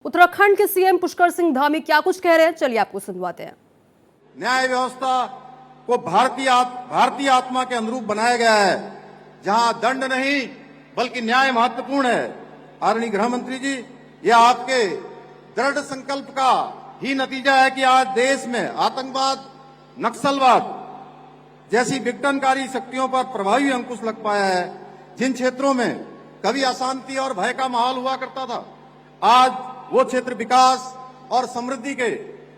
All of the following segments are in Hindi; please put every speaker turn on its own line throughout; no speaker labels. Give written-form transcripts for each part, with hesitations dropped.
उत्तराखंड के सीएम पुष्कर सिंह धामी क्या कुछ कह रहे हैं, चलिए आपको सुनवाते हैं।
न्याय व्यवस्था को भारतीय आत्मा के अनुरूप बनाया गया है, जहां दंड नहीं बल्कि न्याय महत्वपूर्ण है। आदरणीय गृह मंत्री जी, यह आपके दृढ़ संकल्प का ही नतीजा है कि आज देश में आतंकवाद, नक्सलवाद जैसी विघटनकारी शक्तियों पर प्रभावी अंकुश लग पाया है। जिन क्षेत्रों में कभी अशांति और भय का माहौल हुआ करता था, आज वो क्षेत्र विकास और समृद्धि के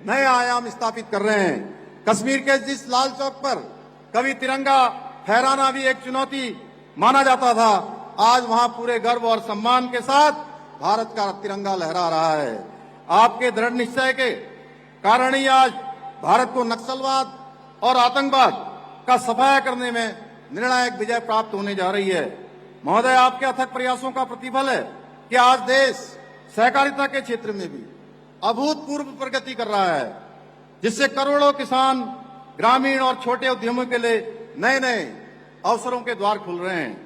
नए आयाम स्थापित कर रहे हैं। कश्मीर के जिस लाल चौक पर कभी तिरंगा फहराना भी एक चुनौती माना जाता था, आज वहां पूरे गर्व और सम्मान के साथ भारत का तिरंगा लहरा रहा है। आपके दृढ़ निश्चय के कारण ही आज भारत को नक्सलवाद और आतंकवाद का सफाया करने में निर्णायक विजय प्राप्त होने जा रही है। महोदय, आपके अथक प्रयासों का प्रतिफल है कि आज देश सहकारिता के क्षेत्र में भी अभूतपूर्व प्रगति कर रहा है, जिससे करोड़ों किसान, ग्रामीण और छोटे उद्यमों के लिए नए नए अवसरों के द्वार खुल रहे हैं।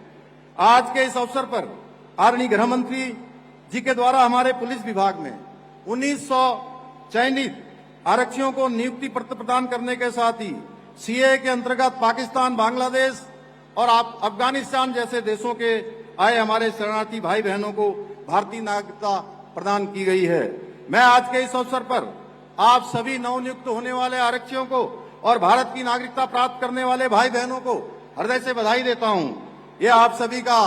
आज के इस अवसर पर आदरणीय गृह मंत्री जी के द्वारा हमारे पुलिस विभाग में 1900 चयनित आरक्षियों को नियुक्ति पत्र प्रदान करने के साथ ही सीए के अंतर्गत पाकिस्तान, बांग्लादेश और अफगानिस्तान जैसे देशों के आए हमारे शरणार्थी भाई बहनों को भारतीय नागरिकता प्रदान की गई है। मैं आज के इस अवसर पर आप सभी नवनियुक्त होने वाले आरक्षियों को और भारत की नागरिकता प्राप्त करने वाले भाई बहनों को हृदय से बधाई देता हूं। यह आप सभी का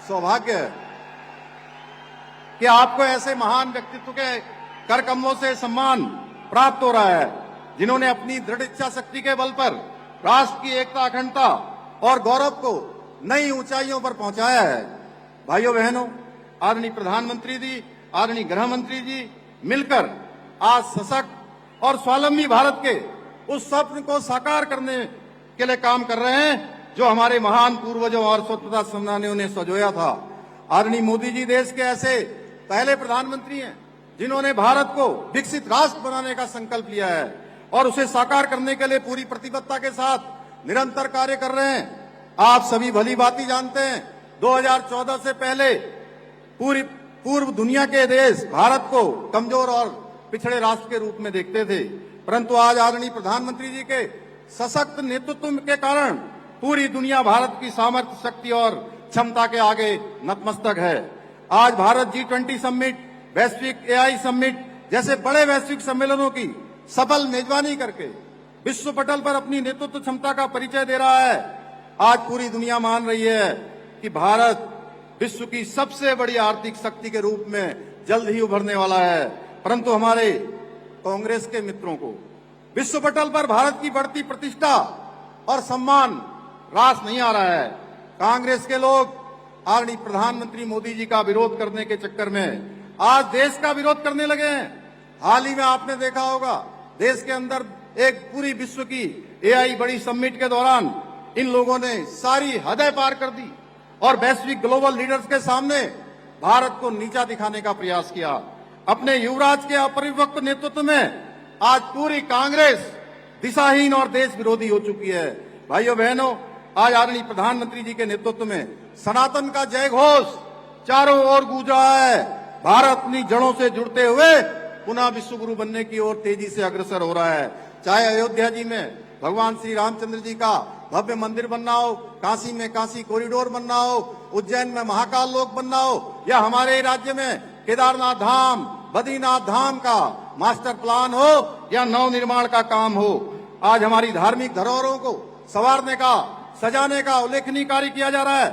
सौभाग्य है कि आपको ऐसे महान व्यक्तित्व के कर कमलों से सम्मान प्राप्त हो रहा है, जिन्होंने अपनी दृढ़ इच्छा शक्ति के बल पर राष्ट्र की एकता, अखंडता और गौरव को नई ऊंचाइयों पर पहुंचाया है। भाइयों बहनों, आदरणीय प्रधानमंत्री जी, आदरणीय गृह मंत्री जी मिलकर आज सशक्त और स्वावलंबी भारत के उस स्वप्न को साकार करने के लिए काम कर रहे हैं जो हमारे महान पूर्वजों और स्वतंत्रता सेनानियों ने संजोया था। आदरणीय मोदी जी देश के ऐसे पहले प्रधानमंत्री हैं जिन्होंने भारत को विकसित राष्ट्र बनाने का संकल्प लिया है और उसे साकार करने के लिए पूरी प्रतिबद्धता के साथ निरंतर कार्य कर रहे हैं। आप सभी भली भांति जानते हैं, 2014 से पहले पूर्व दुनिया के देश भारत को कमजोर और पिछड़े राष्ट्र के रूप में देखते थे, परंतु आज आदरणीय प्रधानमंत्री जी के सशक्त नेतृत्व के कारण पूरी दुनिया भारत की सामर्थ्य, शक्ति और क्षमता के आगे नतमस्तक है। आज भारत G20 समिट, वैश्विक AI समिट जैसे बड़े वैश्विक सम्मेलनों की सफल मेजबानी करके विश्व पटल पर अपनी नेतृत्व क्षमता का परिचय दे रहा है। आज पूरी दुनिया मान रही है कि भारत विश्व की सबसे बड़ी आर्थिक शक्ति के रूप में जल्द ही उभरने वाला है, परंतु हमारे कांग्रेस के मित्रों को विश्व पटल पर भारत की बढ़ती प्रतिष्ठा और सम्मान रास नहीं आ रहा है। कांग्रेस के लोग आदरणीय प्रधानमंत्री मोदी जी का विरोध करने के चक्कर में आज देश का विरोध करने लगे हैं। हाल ही में आपने देखा होगा, देश के अंदर एक पूरी विश्व की AI बड़ी समिट के दौरान इन लोगों ने सारी हदें पार कर दी और वैश्विक ग्लोबल लीडर्स के सामने भारत को नीचा दिखाने का प्रयास किया। अपने युवराज के अपरिपक्व नेतृत्व में आज पूरी कांग्रेस दिशाहीन और देश विरोधी हो चुकी है। भाइयों बहनों, आज आदरणीय प्रधानमंत्री जी के नेतृत्व में सनातन का जय घोष चारों ओर गूंज रहा है। भारत अपनी जड़ों से जुड़ते हुए पुनः विश्व गुरु बनने की ओर तेजी से अग्रसर हो रहा है। चाहे अयोध्या जी में भगवान श्री रामचंद्र जी का भव्य मंदिर बनना हो, काशी में काशी कॉरिडोर बनना हो, उज्जैन में महाकाल लोक बनना हो, या हमारे राज्य में केदारनाथ धाम, बद्रीनाथ धाम का मास्टर प्लान हो या नव निर्माण का काम हो। आज हमारी धार्मिक धरोहरों को संवारने का, सजाने का उल्लेखनीय कार्य किया जा रहा है,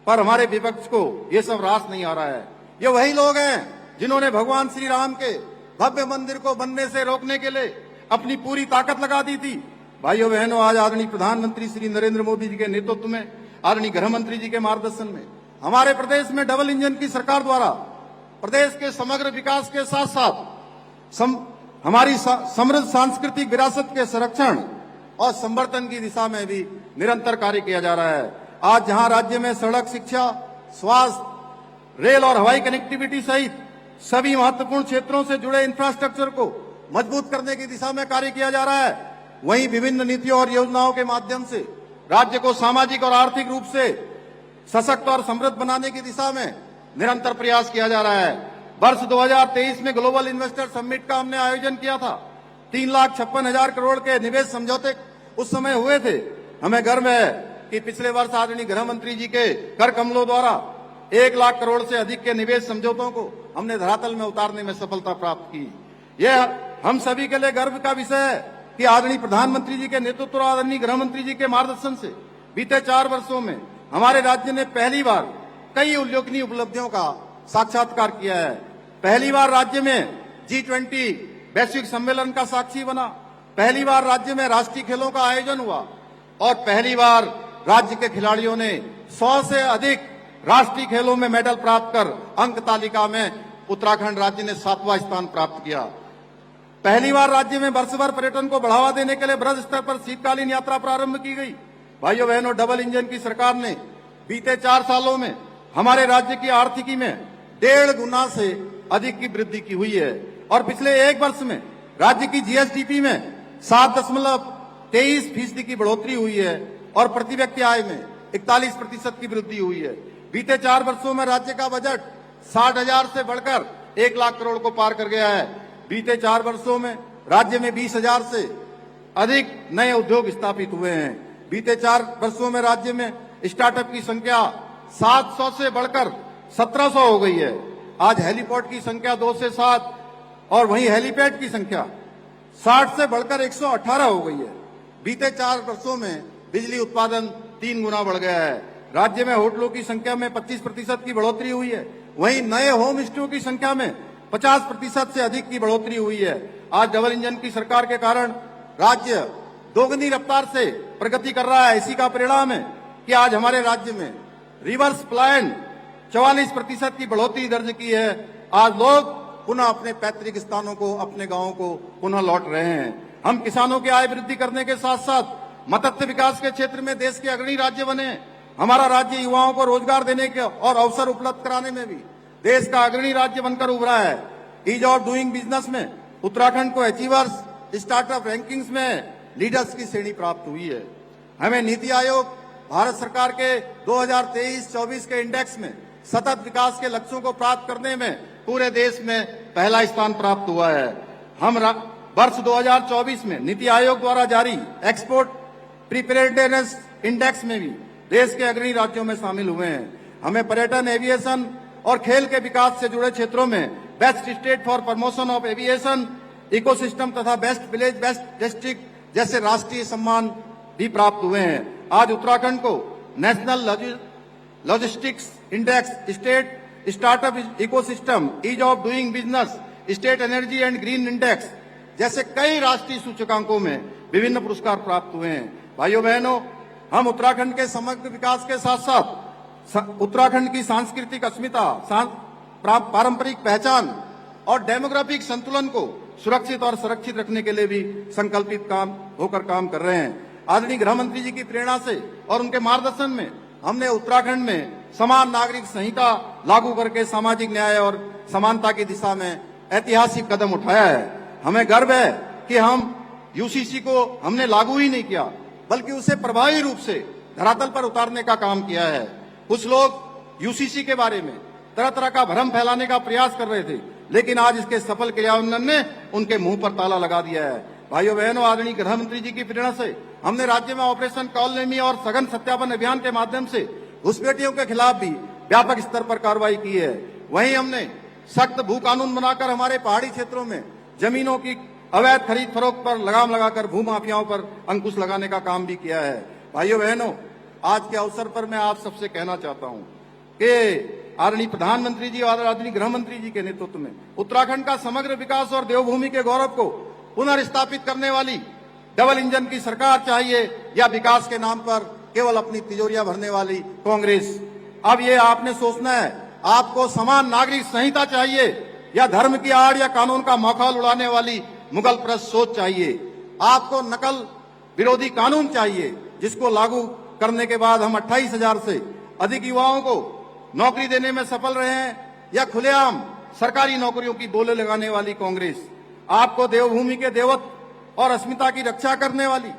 पर हमारे विपक्ष को ये सब रास नहीं आ रहा है। ये वही लोग हैं जिन्होंने भगवान श्री राम के भव्य मंदिर को बनने से रोकने के लिए अपनी पूरी ताकत लगा दी थी। भाइयों बहनों, आज आदरणीय प्रधानमंत्री श्री नरेंद्र मोदी जी के नेतृत्व में, आदरणीय गृह मंत्री जी के मार्गदर्शन में हमारे प्रदेश में डबल इंजन की सरकार द्वारा प्रदेश के समग्र विकास के साथ साथ हमारी समृद्ध सांस्कृतिक विरासत के संरक्षण और संवर्धन की दिशा में भी निरंतर कार्य किया जा रहा है। आज जहां राज्य में सड़क, शिक्षा, स्वास्थ्य, रेल और हवाई कनेक्टिविटी सहित सभी महत्वपूर्ण क्षेत्रों से जुड़े इंफ्रास्ट्रक्चर को मजबूत करने की दिशा में कार्य किया जा रहा है, वहीं विभिन्न नीतियों और योजनाओं के माध्यम से राज्य को सामाजिक और आर्थिक रूप से सशक्त और समृद्ध बनाने की दिशा में निरंतर प्रयास किया जा रहा है। वर्ष 2023 में ग्लोबल इन्वेस्टर समिट का हमने आयोजन किया था। 3,56,000 करोड़ के निवेश समझौते उस समय हुए थे। हमें गर्व है कि पिछले वर्ष आदरणीय गृह मंत्री जी के कर कमलों द्वारा 1 लाख करोड़ से अधिक के निवेश समझौतों को हमने धरातल में उतारने में सफलता प्राप्त की। यह हम सभी के लिए गर्व का विषय है कि आदरणीय प्रधानमंत्री जी के नेतृत्व और आदरणीय गृह मंत्री जी के मार्गदर्शन से बीते 4 वर्षों में हमारे राज्य ने पहली बार कई उल्लेखनीय उपलब्धियों का साक्षात्कार किया है। पहली बार राज्य में G20 वैश्विक सम्मेलन का साक्षी बना। पहली बार राज्य में राष्ट्रीय खेलों का आयोजन हुआ और पहली बार राज्य के खिलाड़ियों ने 100 से अधिक राष्ट्रीय खेलों में मेडल प्राप्त कर अंक तालिका में उत्तराखंड राज्य ने 7वां स्थान प्राप्त किया। पहली बार राज्य में वर्षभर पर्यटन को बढ़ावा देने के लिए बृहद स्तर पर शीतकालीन यात्रा प्रारंभ की गई। भाइयों बहनों, डबल इंजन की सरकार ने बीते 4 सालों में हमारे राज्य की आर्थिकी में 1.5 गुना से अधिक की वृद्धि की हुई है और पिछले 1 वर्ष में राज्य की जीएसडीपी में 7.23% की बढ़ोतरी हुई है और प्रति व्यक्ति आय में 41% की वृद्धि हुई है। बीते 4 वर्षों में राज्य का बजट 60,000 से बढ़कर 1 लाख करोड़ को पार कर गया है। बीते 4 वर्षों में राज्य में 20,000 से अधिक नए उद्योग स्थापित हुए हैं। बीते 4 वर्षों में राज्य में स्टार्टअप की संख्या 700 से बढ़कर 1700 हो गई है। आज हेलीपोर्ट की संख्या 2 से 7 और वहीं हेलीपैड की संख्या 60 से बढ़कर 118 हो गई है। बीते 4 वर्षों में बिजली उत्पादन 3 गुना बढ़ गया है। राज्य में होटलों की संख्या में 25% की बढ़ोतरी हुई है। वहीं नए होम स्टे की संख्या में 50% से अधिक की बढ़ोतरी हुई है। आज डबल इंजन की सरकार के कारण राज्य दोगुनी रफ्तार से प्रगति कर रहा है। इसी का परिणाम है कि आज हमारे राज्य में रिवर्स प्लान 44% की बढ़ोतरी दर्ज की है। आज लोग पुनः अपने पैतृक स्थानों को, अपने गांवों को पुनः लौट रहे हैं। हम किसानों की आय वृद्धि करने के साथ साथ मत्स्य विकास के क्षेत्र में देश के अग्रणी राज्य बने हैं। हमारा राज्य युवाओं को रोजगार देने के और अवसर उपलब्ध कराने में भी देश का अग्रणी राज्य बनकर उभरा है। ईज ऑफ डूइंग बिजनेस में उत्तराखंड को अचीवर्स स्टार्टअप रैंकिंग्स में लीडर्स की श्रेणी प्राप्त हुई है। हमें नीति आयोग भारत सरकार के 2023-24 के इंडेक्स में सतत विकास के लक्ष्यों को प्राप्त करने में पूरे देश में पहला स्थान प्राप्त हुआ है। हम वर्ष 2024 में नीति आयोग द्वारा जारी एक्सपोर्ट प्रिपेयर्डनेस इंडेक्स में भी देश के अग्रणी राज्यों में शामिल हुए हैं। हमें पर्यटन, एविएशन और खेल के विकास से जुड़े क्षेत्रों में best state for promotion of aviation ecosystem तथा बेस्ट विलेज, बेस्ट डिस्ट्रिक्ट जैसे राष्ट्रीय सम्मान भी प्राप्त हुए हैं। आज उत्तराखंड को national logistics index, state startup ecosystem, ease of doing business, state energy and green index जैसे कई राष्ट्रीय सूचकांकों में विभिन्न पुरस्कार प्राप्त हुए हैं। भाइयों बहनों, हम उत्तराखंड के समग्र विकास के साथ साथ उत्तराखंड की सांस्कृतिक अस्मिता, पारंपरिक पहचान और डेमोग्राफिक संतुलन को सुरक्षित और संरक्षित रखने के लिए भी संकल्पित होकर काम कर रहे हैं। आदरणीय गृह मंत्री जी की प्रेरणा से और उनके मार्गदर्शन में हमने उत्तराखंड में समान नागरिक संहिता लागू करके सामाजिक न्याय और समानता की दिशा में ऐतिहासिक कदम उठाया है। हमें गर्व है कि हम यूसीसी को हमने लागू ही नहीं किया, बल्कि उसे प्रभावी रूप से धरातल पर उतारने का काम किया है। कुछ लोग यूसीसी के बारे में तरह तरह का भ्रम फैलाने का प्रयास कर रहे थे, लेकिन आज इसके सफल क्रियान्वयन ने उनके मुंह पर ताला लगा दिया है। भाइयों बहनों, आदरणीय गृह मंत्री जी की प्रेरणा से हमने राज्य में ऑपरेशन कॉलनेमी और सघन सत्यापन अभियान के माध्यम से घुसपैठियों के खिलाफ भी व्यापक स्तर पर कार्रवाई की है। वहीं हमने सख्त भू कानून बनाकर हमारे पहाड़ी क्षेत्रों में जमीनों की अवैध खरीद फरोख्त पर लगाम लगाकर भू माफियाओं पर अंकुश लगाने का काम भी किया है। भाइयों बहनों, आज के अवसर पर मैं आप सबसे कहना चाहता हूं कि आदरणीय प्रधानमंत्री जी और आदरणीय गृह मंत्री जी के नेतृत्व में उत्तराखंड का समग्र विकास और देवभूमि के गौरव को पुनर्स्थापित करने वाली डबल इंजन की सरकार चाहिए या विकास के नाम पर केवल अपनी तिजोरियां भरने वाली कांग्रेस। अब ये आपने सोचना है, आपको समान नागरिक संहिता चाहिए या धर्म की आड़ या कानून का मखौल उड़ाने वाली मुगल प्रस्त सोच चाहिए। आपको नकल विरोधी कानून चाहिए जिसको लागू करने के बाद हम 28,000 से अधिक युवाओं को नौकरी देने में सफल रहे हैं, या खुलेआम सरकारी नौकरियों की बोले लगाने वाली कांग्रेस। आपको देवभूमि के देवत्व और अस्मिता की रक्षा करने वाली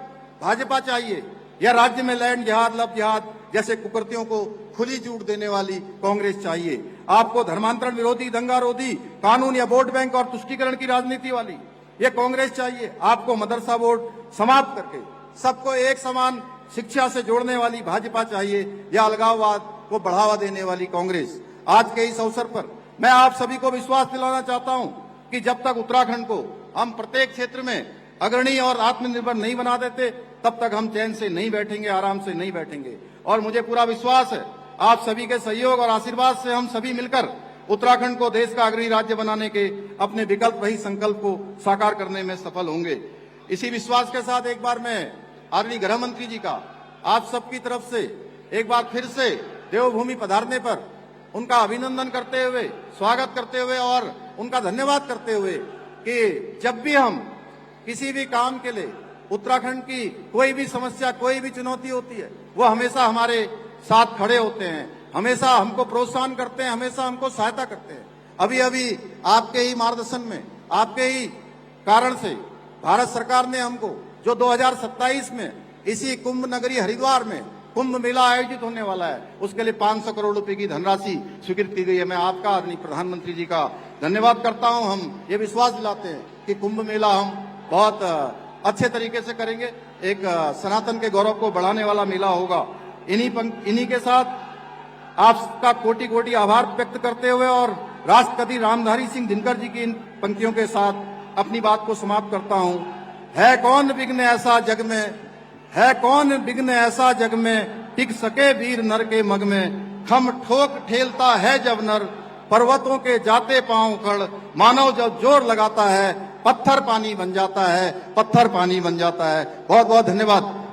भाजपा चाहिए, या राज्य में लैंड जिहाद, लब जिहाद जैसे कुकृतियों को खुली छूट देने वाली कांग्रेस चाहिए। आपको धर्मांतरण विरोधी, दंगारोधी कानून या वोट बैंक और तुष्टीकरण की राजनीति वाली ये कांग्रेस चाहिए। आपको मदरसा बोर्ड समाप्त करके सबको एक समान शिक्षा से जोड़ने वाली भाजपा चाहिए, या अलगाववाद को बढ़ावा देने वाली कांग्रेस। आज के इस अवसर पर मैं आप सभी को विश्वास दिलाना चाहता हूं कि जब तक उत्तराखंड को हम प्रत्येक क्षेत्र में अग्रणी और आत्मनिर्भर नहीं बना देते, तब तक हम चैन से नहीं बैठेंगे, आराम से नहीं बैठेंगे। और मुझे पूरा विश्वास है आप सभी के सहयोग और आशीर्वाद से हम सभी मिलकर उत्तराखंड को देश का अग्रणी राज्य बनाने के अपने विकल्प रहित संकल्प को साकार करने में सफल होंगे। इसी विश्वास के साथ एक बार मैं आदरणीय गृह मंत्री जी का आप सबकी तरफ से एक बार फिर से देवभूमि पधारने पर उनका अभिनंदन करते हुए, स्वागत करते हुए और उनका धन्यवाद करते हुए कि जब भी हम किसी भी काम के लिए उत्तराखंड की कोई भी समस्या, कोई भी चुनौती होती है, वो हमेशा हमारे साथ खड़े होते हैं, हमेशा हमको प्रोत्साहन करते हैं, हमेशा हमको सहायता करते हैं। अभी अभी आपके ही मार्गदर्शन में, आपके ही कारण से भारत सरकार ने हमको जो 2027 में इसी कुंभ नगरी हरिद्वार में कुंभ मेला आयोजित होने वाला है, उसके लिए 500 करोड़ रुपए की धनराशि स्वीकृत की गई है। मैं आपका आदरणीय प्रधानमंत्री जी का धन्यवाद करता हूं। हम ये विश्वास दिलाते हैं कि कुंभ मेला हम बहुत अच्छे तरीके से करेंगे, एक सनातन के गौरव को बढ़ाने वाला मेला होगा। इन्हीं के साथ आपका कोटि कोटि आभार व्यक्त करते हुए और राष्ट्रपति रामधारी सिंह दिनकर जी की इन पंक्तियों के साथ अपनी बात को समाप्त करता हूं। है कौन विघ्न ऐसा जग में, है कौन विघ्न ऐसा जग में, टिक सके वीर नर के मग में, खम ठोक ठेलता है जब नर, पर्वतों के जाते पांव खड़, मानव जब जोर लगाता है, पत्थर पानी बन जाता है, पत्थर पानी बन जाता है। बहुत बहुत धन्यवाद।